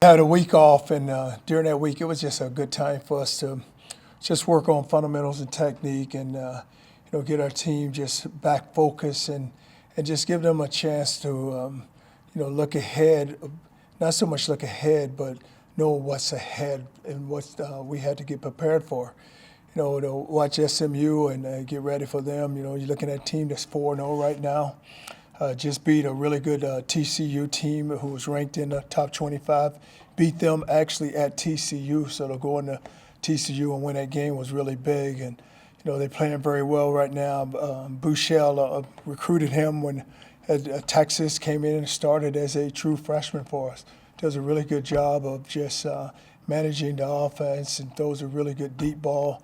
Had a week off, and during that week, it was just a good time for us to just work on fundamentals and technique, and get our team just back focused and just give them a chance to look ahead, not so much look ahead, but know what's ahead and what we had to get prepared for. To watch SMU and get ready for them. You're looking at a team that's 4-0 right now. Just beat a really good TCU team who was ranked in the top 25. Beat them actually at TCU, so to go into TCU and win that game was really big. And they're playing very well right now. Bouchel recruited him when Texas came in and started as a true freshman for us. Does a really good job of just managing the offense and throws a really good deep ball.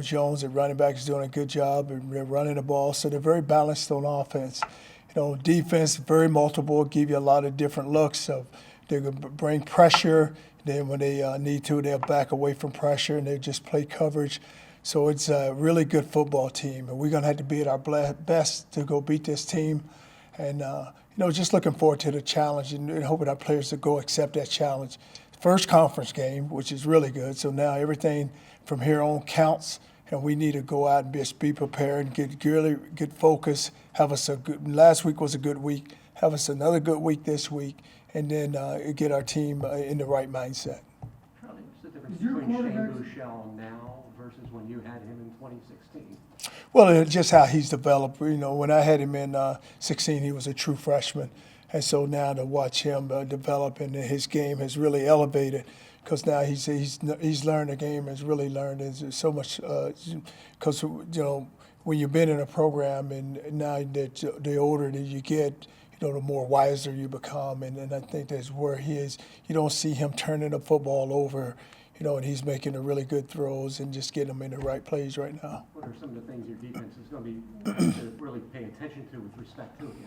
Jones at running back is doing a good job and they're running the ball, so they're very balanced on offense. Defense, very multiple, give you a lot of different looks. So they're going to bring pressure. Then when they need to, they'll back away from pressure and they just play coverage. So it's a really good football team. And we're going to have to be at our best to go beat this team. And, just looking forward to the challenge and hoping our players to go accept that challenge. First conference game, which is really good. So now everything from here on counts. And we need to go out and just be prepared and get focused. Have us a good. Last week was a good week. Have us another good week this week, and then get our team in the right mindset. Charlie, what's the difference between Shane Bouchel now versus when you had him in 2016? Well, just how he's developed. When I had him in 16, he was a true freshman, and so now to watch him develop and his game has really elevated. Because now he's learned the game, has really learned. There's so much because when you've been in a program and now that the older that you get, the more wiser you become, and I think that's where he is. You don't see him turning the football over, and he's making the really good throws and just getting them in the right plays right now. What are some of the things your defense is going to be to really pay attention to with respect to him?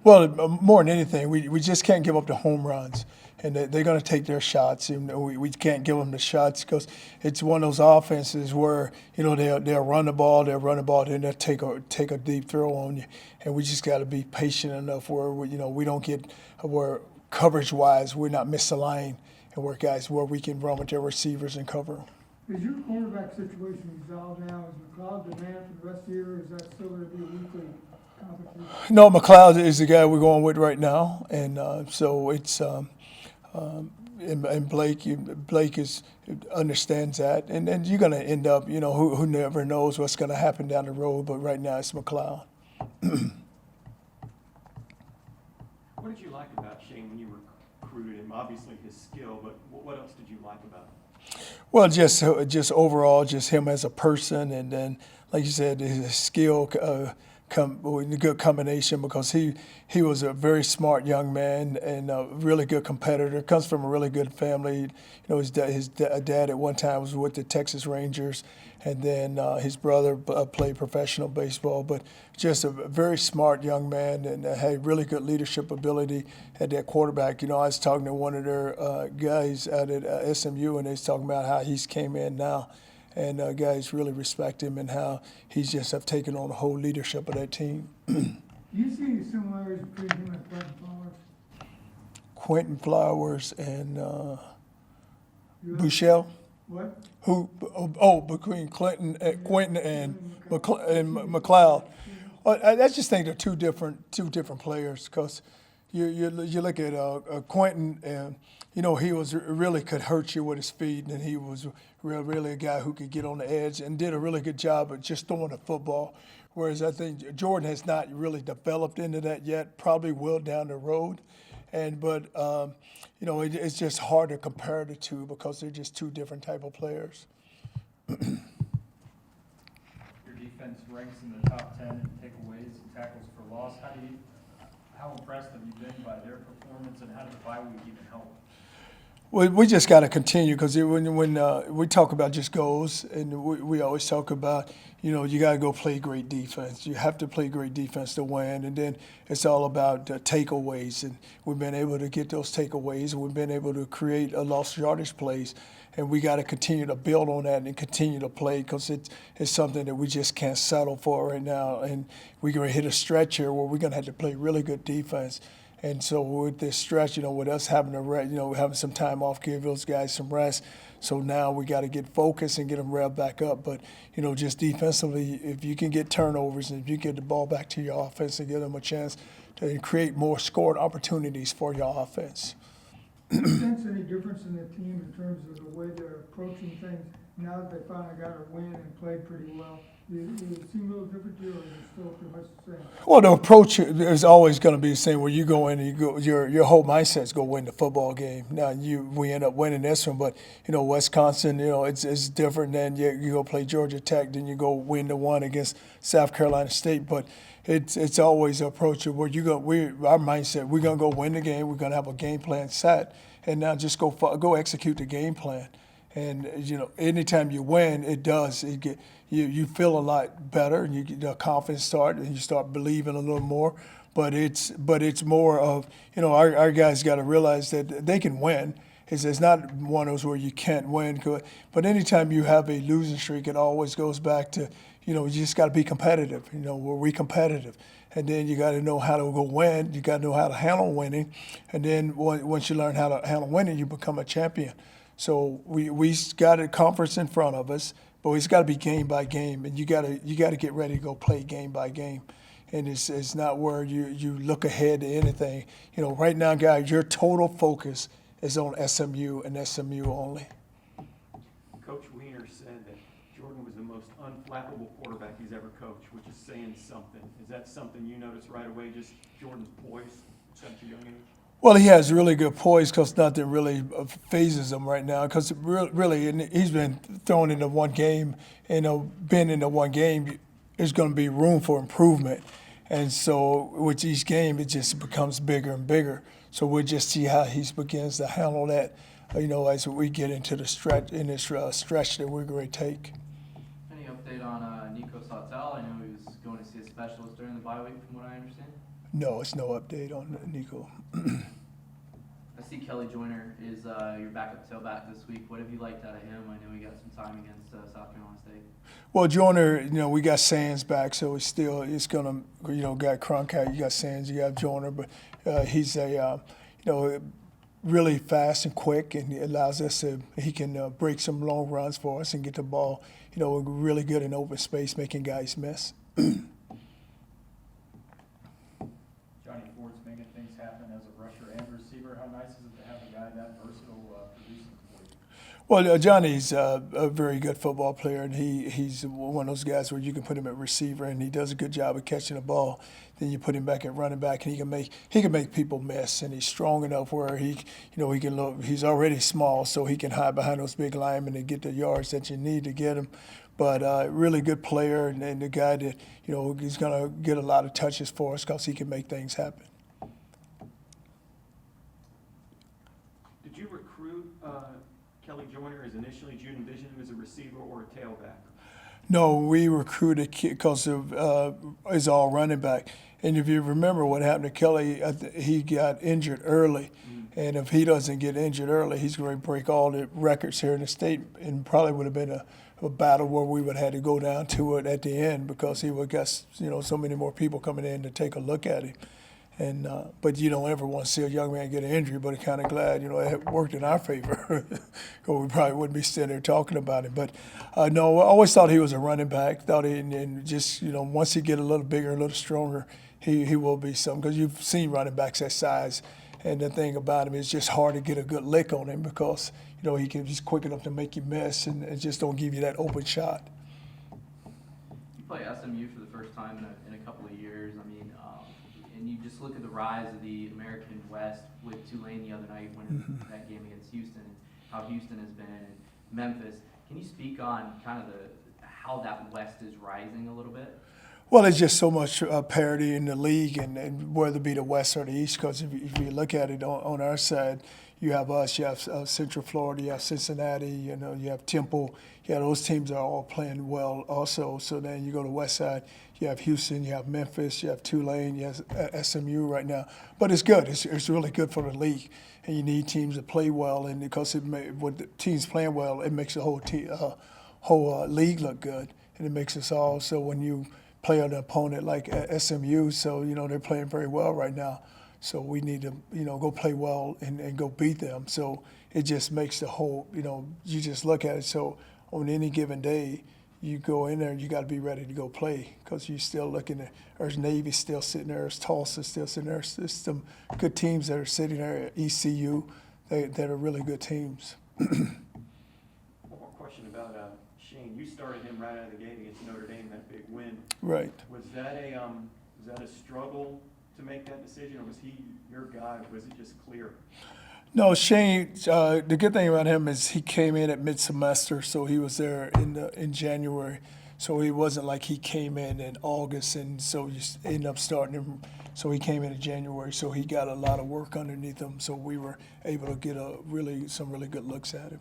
Well, more than anything, we just can't give up the home runs. And they're going to take their shots. And we can't give them the shots because it's one of those offenses where, they'll run the ball, then they'll take a deep throw on you. And we just got to be patient enough where, we don't get where coverage-wise we're not misaligned and where we can run with their receivers and cover them. Is your quarterback situation resolved now? Is McLeod the man for the rest of the year, or is that still going to be a weekly competition? No, McLeod is the guy we're going with right now. And so it's and Blake understands that, and you're going to end up, who never knows what's going to happen down the road. But right now, it's McLeod. What did you like about Shane when you recruited him? Obviously, his skill, but what else did you like about him? Well, just overall, just him as a person, and then, like you said, his skill. A good combination because he was a very smart young man and a really good competitor. Comes from a really good family. His dad at one time was with the Texas Rangers, and then his brother played professional baseball. But just a very smart young man and had really good leadership ability at that quarterback. I was talking to one of their guys out at SMU, and they was talking about how he's came in now. And guys really respect him and how he's just have taken on the whole leadership of that team. Do you see any similarities between him and Quentin Flowers? Quentin Flowers and Bouchel? What? Who? Oh, between Quentin and McLeod. Well, I just think they're two different players because you look at Quentin and he was really could hurt you with his feet, and he was really a guy who could get on the edge and did a really good job of just throwing the football. Whereas I think Jordan has not really developed into that yet. Probably will down the road, but it's just hard to compare the two because they're just two different type of players. Your defense ranks in the top 10 in takeaways and tackles for loss. How impressed have you been by their performance, and how did the bye week even help? Well, we just got to continue because when we talk about just goals, and we always talk about, you got to go play great defense. You have to play great defense to win, and then it's all about takeaways. And we've been able to get those takeaways, and we've been able to create a lost yardage plays. And we got to continue to build on that and continue to play because it's something that we just can't settle for right now. And we're going to hit a stretch here where we're going to have to play really good defense. And so with this stretch, with us having having some time off, give those guys some rest. So now we got to get focused and get them revved back up. But, just defensively, if you can get turnovers and if you get the ball back to your offense and give them a chance to create more scored opportunities for your offense. Do you sense any difference in the team in terms of the way they're approaching things now that they finally got a win and played pretty well? Do it seem a little different to you, or is it still pretty much the same? Well, the approach is always going to be the same. Where you go in, and your whole mindset is go win the football game. Now we end up winning this one, but Wisconsin, it's different than you go play Georgia Tech, then you go win the one against South Carolina State. But it's always an approach where our mindset, we're gonna go win the game. We're gonna have a game plan set, and now just go execute the game plan. And anytime you win, you feel a lot better, and you get the confidence start, and you start believing a little more. But it's more of our guys got to realize that they can win. It's not one of those where you can't win. But anytime you have a losing streak, it always goes back to you just got to be competitive. Were we competitive? And then you got to know how to go win. You got to know how to handle winning. And then once you learn how to handle winning, you become a champion. So we got a conference in front of us, but it's got to be game by game, and you got to get ready to go play game by game. And it's not where you look ahead to anything. Right now, guys, your total focus is on SMU and SMU only. Coach Weiner said that Jordan was the most unflappable quarterback he's ever coached, which is saying something. Is that something you noticed right away, just Jordan's poise at such a young age? Well, he has really good poise because nothing really phases him right now. Because really, and he's been thrown into one game. Being into one game, there's going to be room for improvement. And so with each game, it just becomes bigger and bigger. So we'll just see how he begins to handle that, as we get into the stretch stretch that we're going to take. Any update on Nico Sautel? I know he was going to see a specialist during the bye week, from what I understand. No, it's no update on Nico. I see Kelly Joyner is your backup tailback this week. What have you liked out of him? I know he got some time against South Carolina State. Well, Joyner, we got Sands back, so it's going to, got Cronkite, you got Sands, you got Joyner, but he's a, really fast and quick, and it allows us he can break some long runs for us and get the ball, really good in open space, making guys miss. Johnny Ford's making things happen as a rusher and receiver. How nice is it to have a guy that versatile producing for you? Well, Johnny's a very good football player, and he's one of those guys where you can put him at receiver, and he does a good job of catching the ball. Then you put him back at running back, and he can make people miss, and he's strong enough where he can look. He's already small, so he can hide behind those big linemen and get the yards that you need to get him. But really good player, and the guy that he's going to get a lot of touches for us because he can make things happen. Did you recruit Kelly Joyner as initially? Did you envision him as a receiver or a tailback? No, we recruited because of his all running back. And if you remember what happened to Kelly, he got injured early. Mm-hmm. And if he doesn't get injured early, he's going to break all the records here in the state, and probably would have been a battle where we would have had to go down to it at the end because he would get so many more people coming in to take a look at him. And but you don't ever want to see a young man get an injury, but I'm kind of glad it worked in our favor. We probably wouldn't be sitting there talking about it. But no, I always thought he was a running back. Thought and just once he get a little bigger, a little stronger, he will be something. Because you've seen running backs that size, and the thing about him is just hard to get a good lick on him because he's quick enough to make you miss and just don't give you that open shot. You play SMU for the first time in a couple of years. I mean, and you just look at the rise of the American West with Tulane the other night winning that game against Houston, and how Houston has been, and Memphis. Can you speak on kind of how that West is rising a little bit? Well, there's just so much parity in the league, and whether it be the West or the East, because if you look at it on our side, you have us, you have Central Florida, you have Cincinnati, you have Temple. Yeah, those teams are all playing well also. So then you go to the West side, you have Houston, you have Memphis, you have Tulane, you have SMU right now. But it's good. It's really good for the league. And you need teams to play well, and because with the teams playing well, it makes the whole league look good. And it makes us all, so when you play an opponent like SMU, so they're playing very well right now. So we need to, go play well and go beat them. So it just makes the whole, you just look at it. So on any given day, you go in there, you got to be ready to go play because you're still looking at, there's Navy still sitting there, there's Tulsa still sitting there. There's some good teams that are sitting there at ECU that are really good teams. One more question about Shane. You started him right out of the gate against Notre Dame, that big win. Right. Was that a struggle to make that decision, or was he your guy? Was it just clear? No, Shane, the good thing about him is he came in at mid-semester, so he was there in January. So it wasn't like he came in August, and so you ended up starting him. So he came in January, so he got a lot of work underneath him. So we were able to get some really good looks at him.